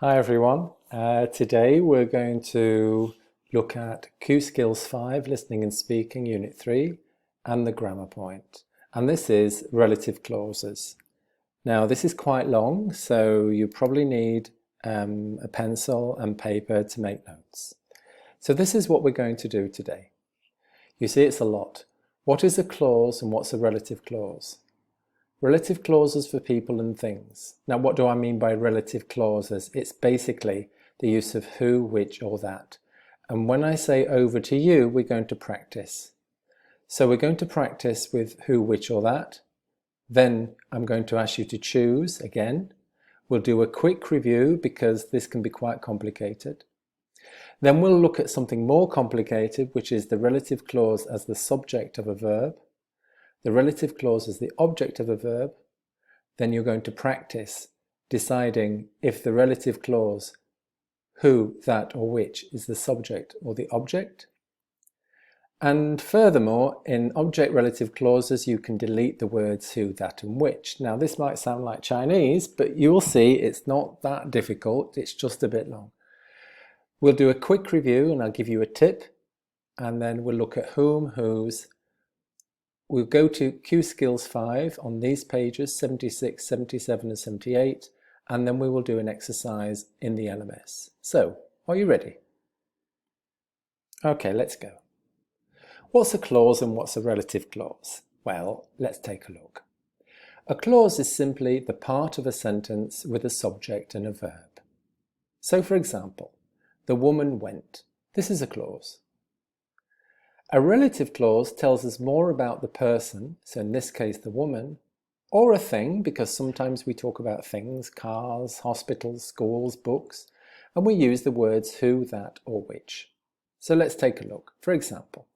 Hi everyone. Today we're going to look at Q Skills 5, Listening and Speaking, Unit 3, and the grammar point. And this is relative clauses. Now this is quite long, so you probably need a pencil and paper to make notes. So this is what we're going to do today. You see, it's a lot. What is a clause and what's a relative clause? Relative clauses for people and things. Now, what do I mean by relative clauses? It's basically the use of who, which, or that. And when I say over to you, we're going to practice. So we're going to practice with who, which, or that. Then I'm going to ask you to choose again. We'll do a quick review because this can be quite complicated. Then we'll look at something more complicated, which is the relative clause as the subject of a verb. The relative clause is the object of a verb. Then you're going to practice deciding if the relative clause who, that, or which is the subject or the object. And furthermore, in object relative clauses, you can delete the words who, that, and which. Now, this might sound like Chinese, but you will see it's not that difficult. It's just a bit long. We'll do a quick review and I'll give you a tip, and then we'll look at whom, whose. We'll go to Q Skills 5 on these pages, 76, 77 and 78, and then we will do an exercise in the LMS. So, are you ready? Okay, let's go. What's a clause and what's a relative clause? Well, let's take a look. A clause is simply the part of a sentence with a subject and a verb. So, for example, the woman went. This is a clause. A relative clause tells us more about the person, so in this case the woman, or a thing, because sometimes we talk about things, cars, hospitals, schools, books, and we use the words who, that, or which. So let's take a look. For example,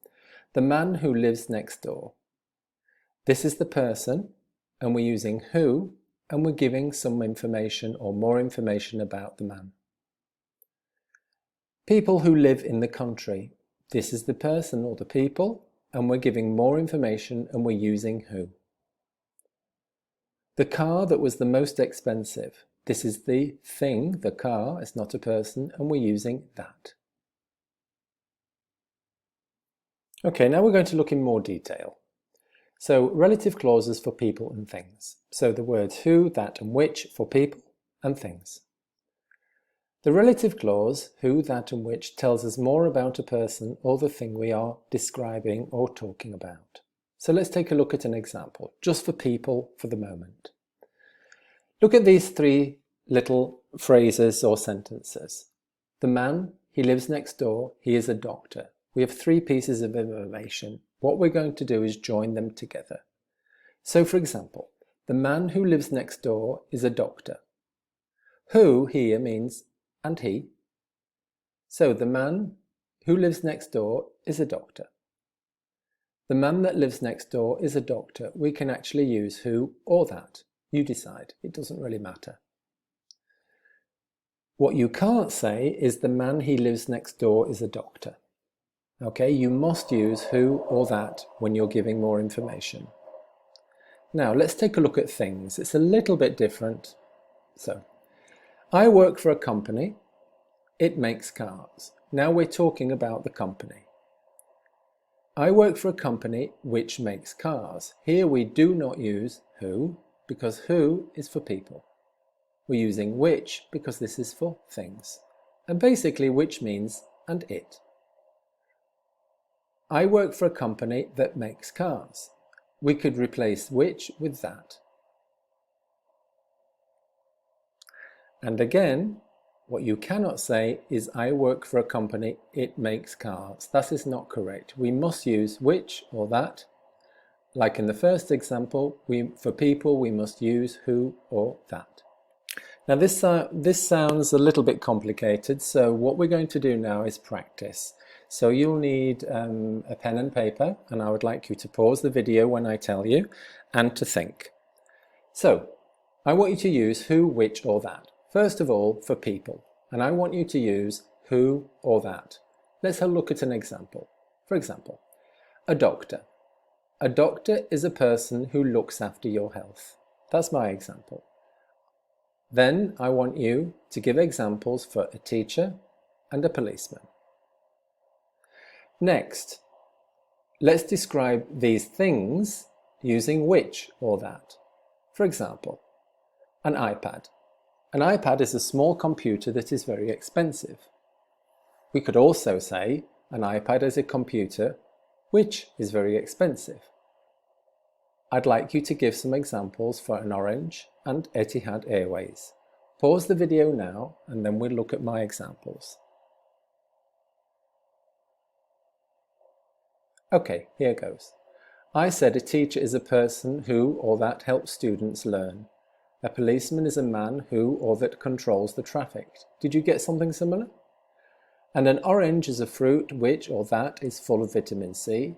the man who lives next door. This is the person, and we're using who, and we're giving some information or more information about the man. People who live in the country. This is the person or the people, and we're giving more information and we're using who. The car that was the most expensive. This is the thing, the car, it's not a person, and we're using that. Okay, now we're going to look in more detail. So, relative clauses for people and things. So the words who, that, and which for people and things. The relative clause, who, that, and which, tells us more about a person or the thing we are describing or talking about. So let's take a look at an example, just for people for the moment. Look at these three little phrases or sentences. The man, he lives next door, he is a doctor. We have three pieces of information. What we're going to do is join them together. So for example, the man who lives next door is a doctor. Who here means and he. So the man who lives next door is a doctor. The man that lives next door is a doctor. We can actually use who or that. You decide. It doesn't really matter. What you can't say is the man he lives next door is a doctor. Okay, you must use who or that when you're giving more information. Now let's take a look at things. It's a little bit different. So, I work for a company. It makes cars. Now we're talking about the company. I work for a company which makes cars. Here we do not use who, because who is for people. We're using which because this is for things. And basically which means and it. I work for a company that makes cars. We could replace which with that. And again, what you cannot say is I work for a company, it makes cars. That is not correct. We must use which or that. Like in the first example, for people we must use who or that. Now this sounds a little bit complicated, so what we're going to do now is practice. So you'll need a pen and paper, and I would like you to pause the video when I tell you and to think. So I want you to use who, which or that. First of all, for people, and I want you to use who or that. Let's have a look at an example. For example, a doctor. A doctor is a person who looks after your health. That's my example. Then I want you to give examples for a teacher and a policeman. Next, let's describe these things using which or that. For example, an iPad. An iPad is a small computer that is very expensive. We could also say an iPad is a computer which is very expensive. I'd like you to give some examples for an Orange and Etihad Airways. Pause the video now and then we'll look at my examples. Okay, here goes. I said a teacher is a person who or that helps students learn. A policeman is a man who or that controls the traffic. Did you get something similar? And an orange is a fruit which or that is full of vitamin C.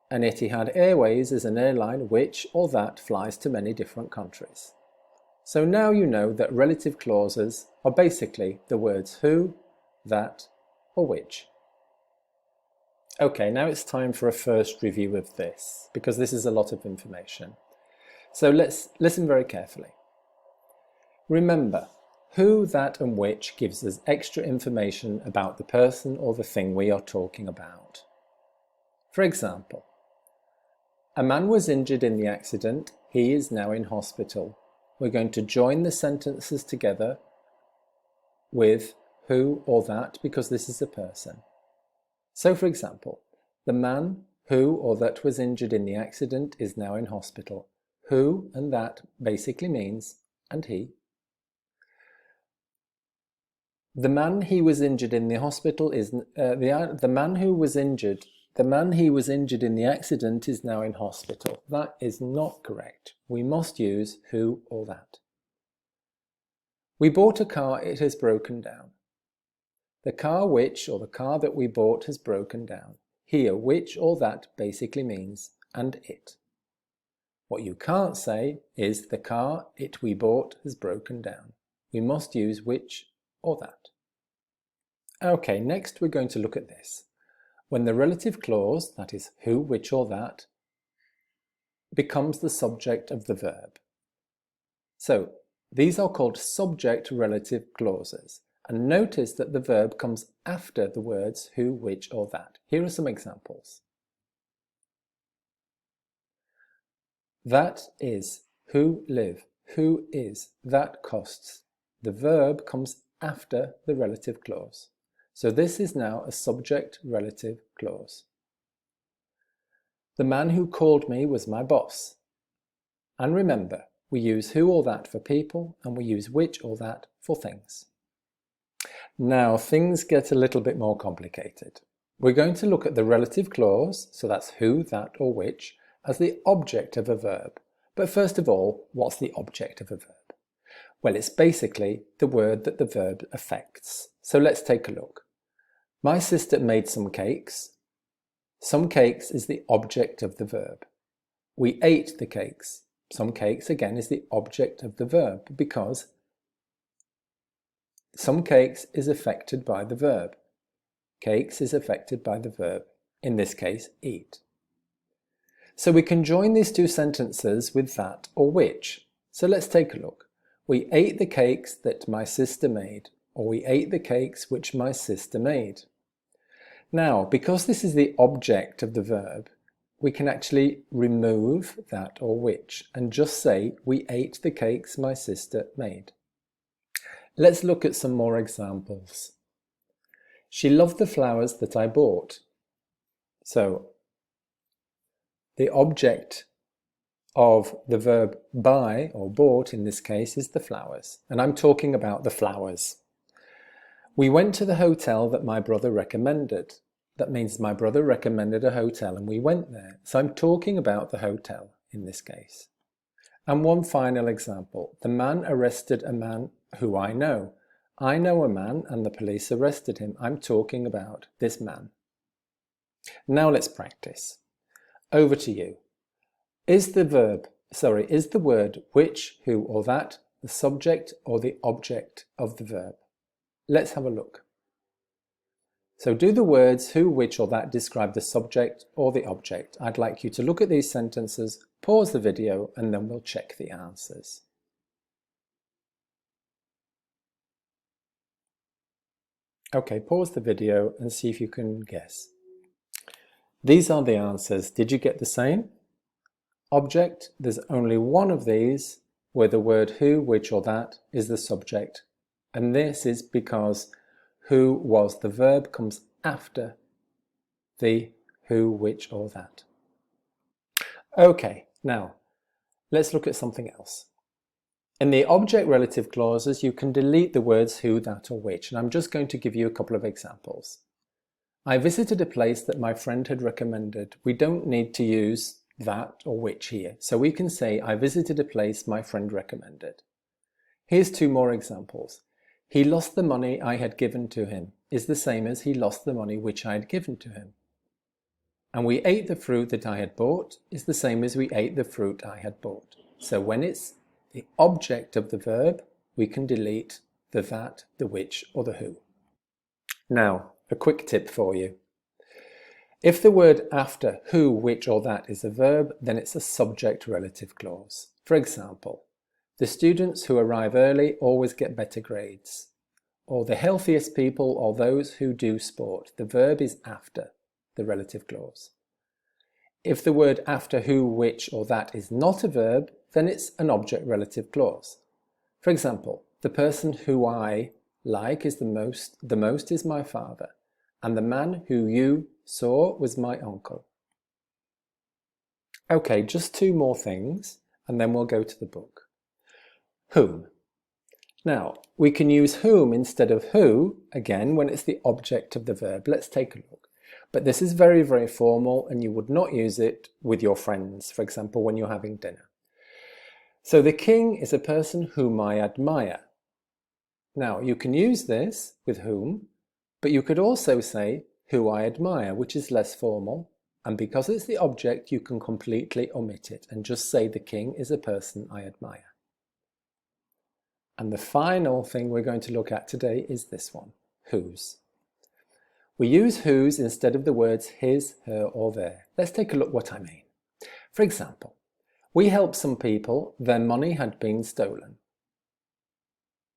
An Etihad Airways is an airline which or that flies to many different countries. So now you know that relative clauses are basically the words who, that, or which. Okay, now it's time for a first review of this, because this is a lot of information. So let's listen very carefully. Remember, who, that, and which gives us extra information about the person or the thing we are talking about. For example, a man was injured in the accident. He is now in hospital. We're going to join the sentences together with who or that because this is a person. So for example, the man who or that was injured in the accident is now in hospital. Who and that basically means and he. The man he was injured in the hospital is the man he was injured in the accident is now in hospital. That is not correct. We must use who or that. We bought a car, it has broken down. The car which or the car that we bought has broken down. Here, which or that basically means and it. What you can't say is the car it we bought has broken down. We must use which or that. Okay, next we're going to look at this. When the relative clause, that is who, which or that, becomes the subject of the verb. So these are called subject relative clauses. And notice that the verb comes after the words who, which or that. Here are some examples. That is, who live, who is, that costs. The verb comes after the relative clause. So this is now a subject relative clause. The man who called me was my boss. And remember, we use who or that for people and we use which or that for things. Now things get a little bit more complicated. We're going to look at the relative clause, so that's who, that or which, as the object of a verb. But first of all, what's the object of a verb? Well, it's basically the word that the verb affects. So let's take a look. My sister made some cakes. Some cakes is the object of the verb. We ate the cakes. Some cakes again is the object of the verb because some cakes is affected by the verb. Cakes is affected by the verb, in this case, eat. So we can join these two sentences with that or which. So let's take a look. We ate the cakes that my sister made, or we ate the cakes which my sister made. Now, because this is the object of the verb, we can actually remove that or which and just say we ate the cakes my sister made. Let's look at some more examples. She loved the flowers that I bought. So, the object of the verb buy or bought in this case is the flowers, and I'm talking about the flowers. We went to the hotel that my brother recommended. That means my brother recommended a hotel and we went there. So I'm talking about the hotel in this case. And one final example. The man arrested a man who I know. I know a man and the police arrested him. I'm talking about this man. Now let's practice. Over to you. Is the word which, who, or that the subject or the object of the verb? Let's have a look. So do the words who, which, or that describe the subject or the object? I'd like you to look at these sentences, pause the video, and then we'll check the answers. Okay, pause the video and see if you can guess. These are the answers. Did you get the same? Object, there's only one of these where the word who, which or that is the subject. And this is because who was the verb comes after the who, which or that. Okay, now let's look at something else. In the object relative clauses, you can delete the words who, that or which, and I'm just going to give you a couple of examples. I visited a place that my friend had recommended. We don't need to use that or which here, so we can say I visited a place my friend recommended. Here's two more examples. He lost the money I had given to him is the same as he lost the money which I had given to him. And we ate the fruit that I had bought is the same as we ate the fruit I had bought. So when it's the object of the verb, we can delete the that, the which, or the who. Now, a quick tip for you. If the word after who, which, or that is a verb, then it's a subject relative clause. For example, the students who arrive early always get better grades. Or the healthiest people are those who do sport. The verb is after the relative clause. If the word after who, which, or that is not a verb, then it's an object relative clause. For example, the person who I like is the most is my father, and the man who you saw was my uncle. Okay, just two more things, and then we'll go to the book. Whom. Now, we can use whom instead of who, again, when it's the object of the verb. Let's take a look. But this is very, very formal, and you would not use it with your friends, for example, when you're having dinner. So the king is a person whom I admire. Now, you can use this with whom, but you could also say who I admire, which is less formal, and because it's the object, you can completely omit it and just say the king is a person I admire. And the final thing we're going to look at today is this one, whose. We use whose instead of the words his, her, or their. Let's take a look what I mean. For example, we helped some people, their money had been stolen.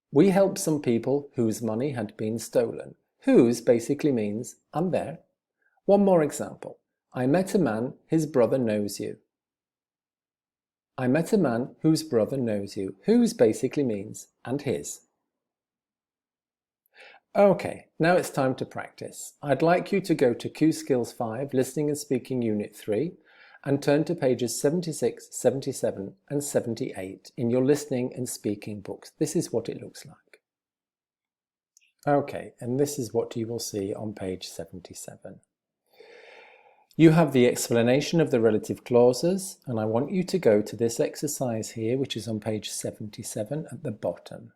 We helped some people whose money had been stolen. Whose basically means I'm there. One more example. I met a man, his brother knows you. I met a man whose brother knows you. Whose basically means and his. Okay, now it's time to practice. I'd like you to go to Coursework 5, Listening and Speaking Unit 3, and turn to pages 76, 77 and 78 in your listening and speaking books. This is what it looks like. Okay, and this is what you will see on page 77. You have the explanation of the relative clauses, and I want you to go to this exercise here, which is on page 77 at the bottom.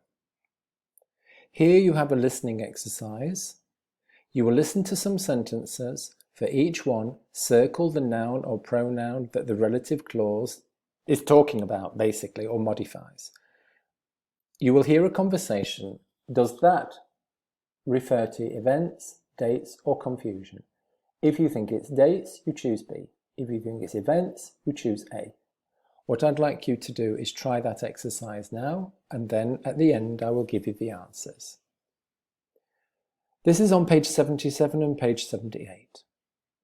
Here you have a listening exercise. You will listen to some sentences. For each one, circle the noun or pronoun that the relative clause is talking about, basically, or modifies. You will hear a conversation. Does that refer to events, dates, or confusion? If you think it's dates, you choose B. If you think it's events, you choose A. What I'd like you to do is try that exercise now, and then at the end I will give you the answers. This is on page 77 and page 78.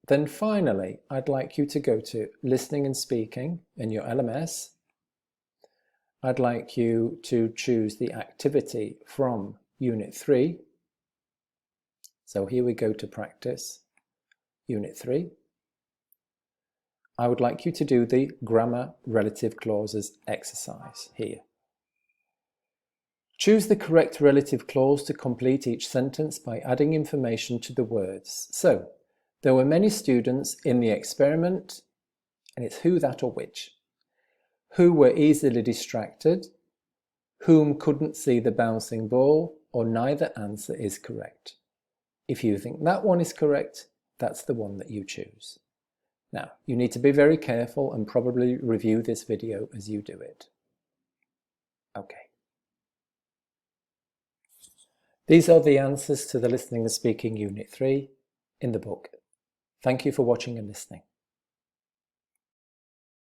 Then finally, I'd like you to go to Listening and Speaking in your LMS. I'd like you to choose the activity from Unit 3. So here we go to practice, Unit 3. I would like you to do the grammar relative clauses exercise here. Choose the correct relative clause to complete each sentence by adding information to the words. So, there were many students in the experiment, and it's who, that, or which. Who were easily distracted, whom couldn't see the bouncing ball, or neither answer is correct. If you think that one is correct, that's the one that you choose. Now, you need to be very careful and probably review this video as you do it. Okay. These are the answers to the Listening and Speaking Unit 3 in the book. Thank you for watching and listening.